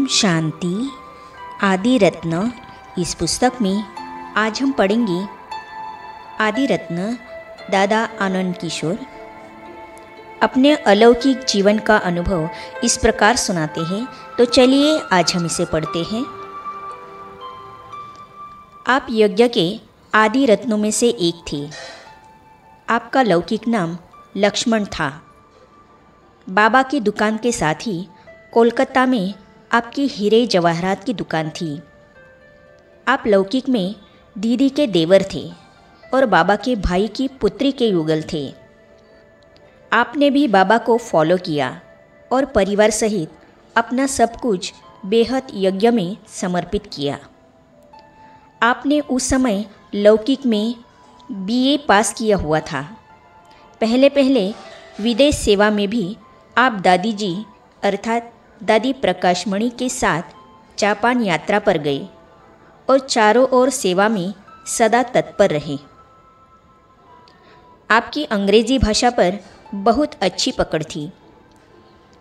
शांति आदि रत्न। इस पुस्तक में आज हम पढ़ेंगे आदि रत्न दादा आनंद किशोर अपने अलौकिक जीवन का अनुभव इस प्रकार सुनाते हैं। तो चलिए आज हम इसे पढ़ते हैं। आप यज्ञ के आदि रत्नों में से एक थे। आपका लौकिक नाम लक्ष्मण था। बाबा की दुकान के साथ ही कोलकाता में आपकी हीरे जवाहरात की दुकान थी। आप लौकिक में दीदी के देवर थे और बाबा के भाई की पुत्री के युगल थे। आपने भी बाबा को फॉलो किया और परिवार सहित अपना सब कुछ बेहद यज्ञ में समर्पित किया। आपने उस समय लौकिक में बीए पास किया हुआ था। पहले पहले विदेश सेवा में भी आप दादी जी अर्थात दादी प्रकाशमणि के साथ जापान यात्रा पर गए और चारों ओर सेवा में सदा तत्पर रहे। आपकी अंग्रेजी भाषा पर बहुत अच्छी पकड़ थी।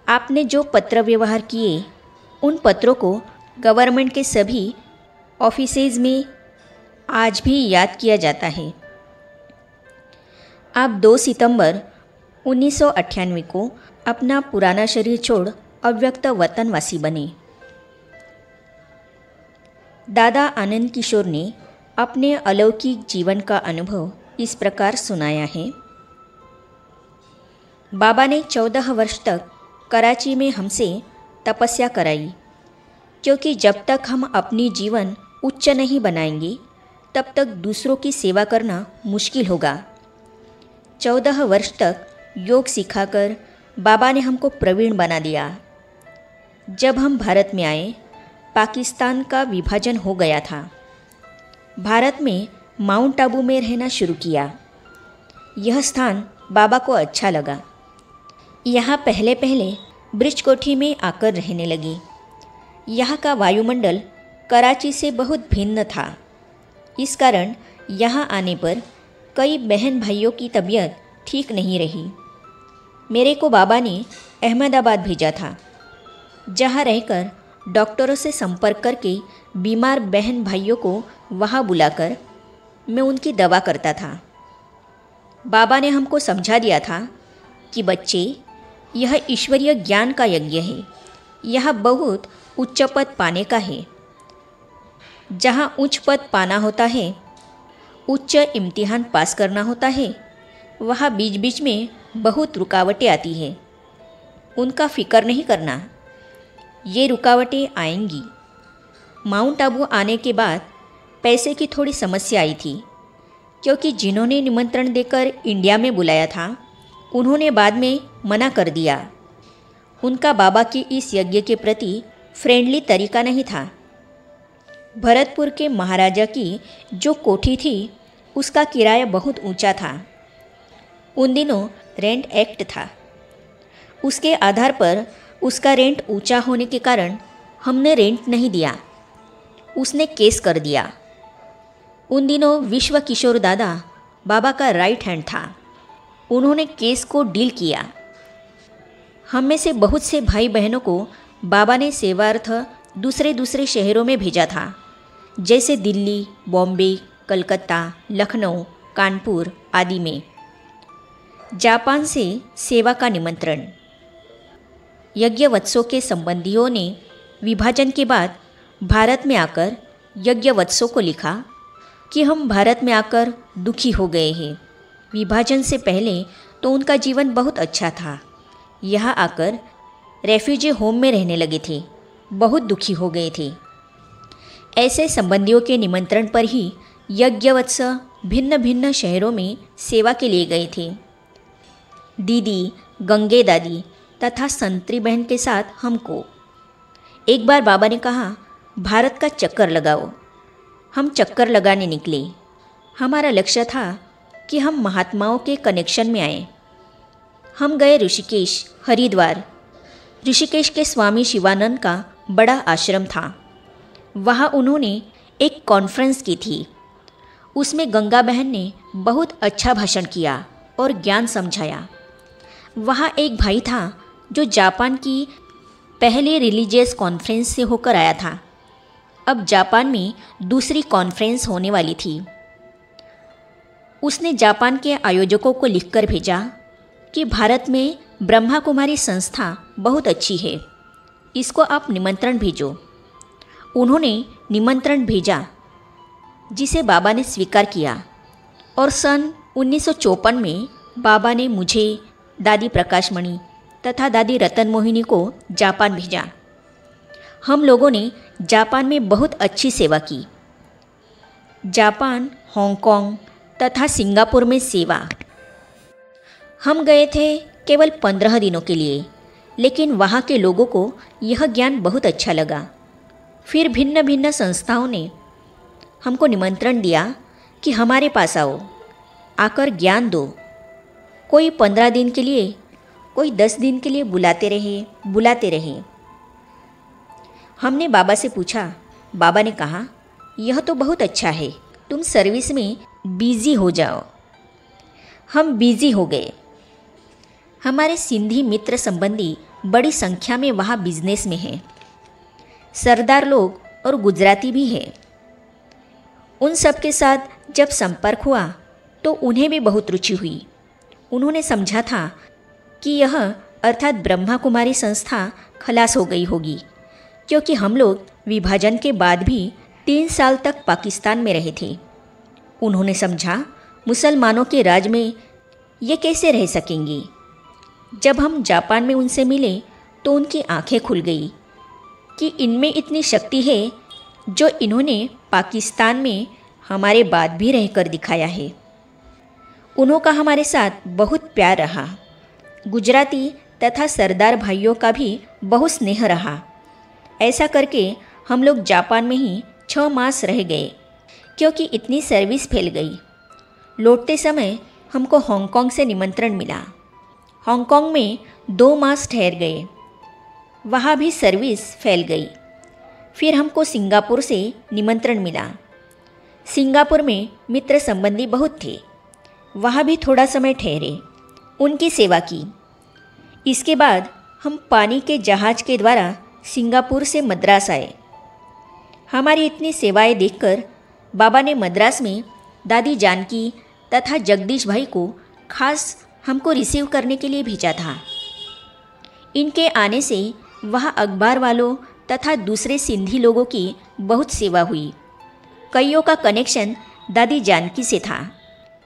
आपने जो पत्र व्यवहार किए उन पत्रों को गवर्नमेंट के सभी ऑफिसेज में आज भी याद किया जाता है। आप 2 सितंबर 1998 को अपना पुराना शरीर छोड़ अव्यक्त वतनवासी बने। दादा आनंद किशोर ने अपने अलौकिक जीवन का अनुभव इस प्रकार सुनाया है। बाबा ने 14 वर्ष तक कराची में हमसे तपस्या कराई, क्योंकि जब तक हम अपनी जीवन उच्च नहीं बनाएंगे तब तक दूसरों की सेवा करना मुश्किल होगा। 14 वर्ष तक योग सिखाकर बाबा ने हमको प्रवीण बना दिया। जब हम भारत में आए, पाकिस्तान का विभाजन हो गया था। भारत में माउंट आबू में रहना शुरू किया। यह स्थान बाबा को अच्छा लगा। यहाँ पहले पहले ब्रिज कोठी में आकर रहने लगे। यहाँ का वायुमंडल कराची से बहुत भिन्न था। इस कारण यहाँ आने पर कई बहन भाइयों की तबीयत ठीक नहीं रही। मेरे को बाबा ने अहमदाबाद भेजा था, जहाँ रहकर डॉक्टरों से संपर्क करके बीमार बहन भाइयों को वहाँ बुलाकर मैं उनकी दवा करता था। बाबा ने हमको समझा दिया था कि बच्चे, यह ईश्वरीय ज्ञान का यज्ञ है। यह बहुत उच्च पद पाने का है। जहाँ उच्च पद पाना होता है, उच्च इम्तिहान पास करना होता है, वहाँ बीच बीच में बहुत रुकावटें आती हैं। उनका फिक्र नहीं करना, ये रुकावटें आएंगी। माउंट आबू आने के बाद पैसे की थोड़ी समस्या आई थी, क्योंकि जिन्होंने निमंत्रण देकर इंडिया में बुलाया था उन्होंने बाद में मना कर दिया। उनका बाबा के इस यज्ञ के प्रति फ्रेंडली तरीका नहीं था। भरतपुर के महाराजा की जो कोठी थी उसका किराया बहुत ऊंचा था। उन दिनों रेंट एक्ट था। उसके आधार पर उसका रेंट ऊंचा होने के कारण हमने रेंट नहीं दिया। उसने केस कर दिया। उन दिनों विश्व किशोर दादा बाबा का राइट हैंड था। उन्होंने केस को डील किया। हम में से बहुत से भाई बहनों को बाबा ने सेवार्थ दूसरे दूसरे शहरों में भेजा था, जैसे दिल्ली, बॉम्बे, कलकत्ता, लखनऊ, कानपुर आदि में। जापान से सेवा का निमंत्रण। यज्ञवत्सों के संबंधियों ने विभाजन के बाद भारत में आकर यज्ञवत्सों को लिखा कि हम भारत में आकर दुखी हो गए हैं। विभाजन से पहले तो उनका जीवन बहुत अच्छा था। यहाँ आकर रेफ्यूजी होम में रहने लगे थे, बहुत दुखी हो गए थे। ऐसे संबंधियों के निमंत्रण पर ही यज्ञवत्स भिन्न भिन्न शहरों में सेवा के लिए गए थे। दीदी, गंगे दादी तथा संतरी बहन के साथ हमको। एक बार बाबा ने कहा, भारत का चक्कर लगाओ। हम चक्कर लगाने निकले। हमारा लक्ष्य था कि हम महात्माओं के कनेक्शन में आए। हम गए ऋषिकेश, हरिद्वार। ऋषिकेश के स्वामी शिवानंद का बड़ा आश्रम था। वहाँ उन्होंने एक कॉन्फ्रेंस की थी। उसमें गंगा बहन ने बहुत अच्छा भाषण किया और ज्ञान समझाया। वहाँ एक भाई था जो जापान की पहले रिलीजियस कॉन्फ्रेंस से होकर आया था। अब जापान में दूसरी कॉन्फ्रेंस होने वाली थी। उसने जापान के आयोजकों को लिखकर भेजा कि भारत में ब्रह्मा कुमारी संस्था बहुत अच्छी है, इसको आप निमंत्रण भेजो। उन्होंने निमंत्रण भेजा, जिसे बाबा ने स्वीकार किया और सन 1954 में बाबा ने मुझे, दादी प्रकाशमणि तथा दादी रतन मोहिनी को जापान भेजा। हम लोगों ने जापान में बहुत अच्छी सेवा की। जापान, हांगकांग तथा सिंगापुर में सेवा। हम गए थे केवल 15 दिनों के लिए, लेकिन वहाँ के लोगों को यह ज्ञान बहुत अच्छा लगा। फिर भिन्न भिन्न संस्थाओं ने हमको निमंत्रण दिया कि हमारे पास आओ, आकर ज्ञान दो। कोई 15 दिन के लिए, कोई 10 दिन के लिए बुलाते रहे। हमने बाबा से पूछा। बाबा ने कहा, यह तो बहुत अच्छा है, तुम सर्विस में बिजी हो जाओ। हम बिजी हो गए। हमारे सिंधी मित्र संबंधी बड़ी संख्या में वहाँ बिजनेस में हैं। सरदार लोग और गुजराती भी हैं। उन सब के साथ जब संपर्क हुआ तो उन्हें भी बहुत रुचि हुई। उन्होंने समझा था कि यह अर्थात ब्रह्मा कुमारी संस्था खलास हो गई होगी, क्योंकि हम लोग विभाजन के बाद भी 3 साल तक पाकिस्तान में रहे थे। उन्होंने समझा मुसलमानों के राज में ये कैसे रह सकेंगी। जब हम जापान में उनसे मिले तो उनकी आंखें खुल गई कि इनमें इतनी शक्ति है जो इन्होंने पाकिस्तान में हमारे बाद भी रहकर दिखाया है। उन्होंने हमारे साथ बहुत प्यार रहा। गुजराती तथा सरदार भाइयों का भी बहुत स्नेह रहा। ऐसा करके हम लोग जापान में ही 6 मास रह गए, क्योंकि इतनी सर्विस फैल गई। लौटते समय हमको हांगकांग से निमंत्रण मिला। हांगकांग में 2 मास ठहर गए, वहाँ भी सर्विस फैल गई। फिर हमको सिंगापुर से निमंत्रण मिला। सिंगापुर में मित्र संबंधी बहुत थे, वहाँ भी थोड़ा समय ठहरे, उनकी सेवा की। इसके बाद हम पानी के जहाज के द्वारा सिंगापुर से मद्रास आए। हमारी इतनी सेवाएं देखकर बाबा ने मद्रास में दादी जानकी तथा जगदीश भाई को खास हमको रिसीव करने के लिए भेजा था। इनके आने से वहाँ अखबार वालों तथा दूसरे सिंधी लोगों की बहुत सेवा हुई। कईयों का कनेक्शन दादी जानकी से था।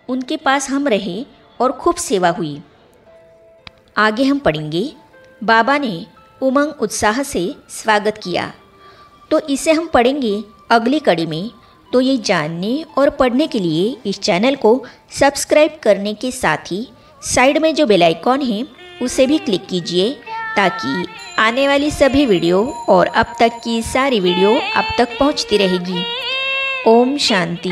उनके पास हम रहे और खूब सेवा हुई। आगे हम पढ़ेंगे। बाबा ने उमंग उत्साह से स्वागत किया, तो इसे हम पढ़ेंगे अगली कड़ी में। तो ये जानने और पढ़ने के लिए इस चैनल को सब्सक्राइब करने के साथ ही साइड में जो बेल आइकॉन है उसे भी क्लिक कीजिए, ताकि आने वाली सभी वीडियो और अब तक की सारी वीडियो अब तक पहुंचती रहेगी। ओम शांति।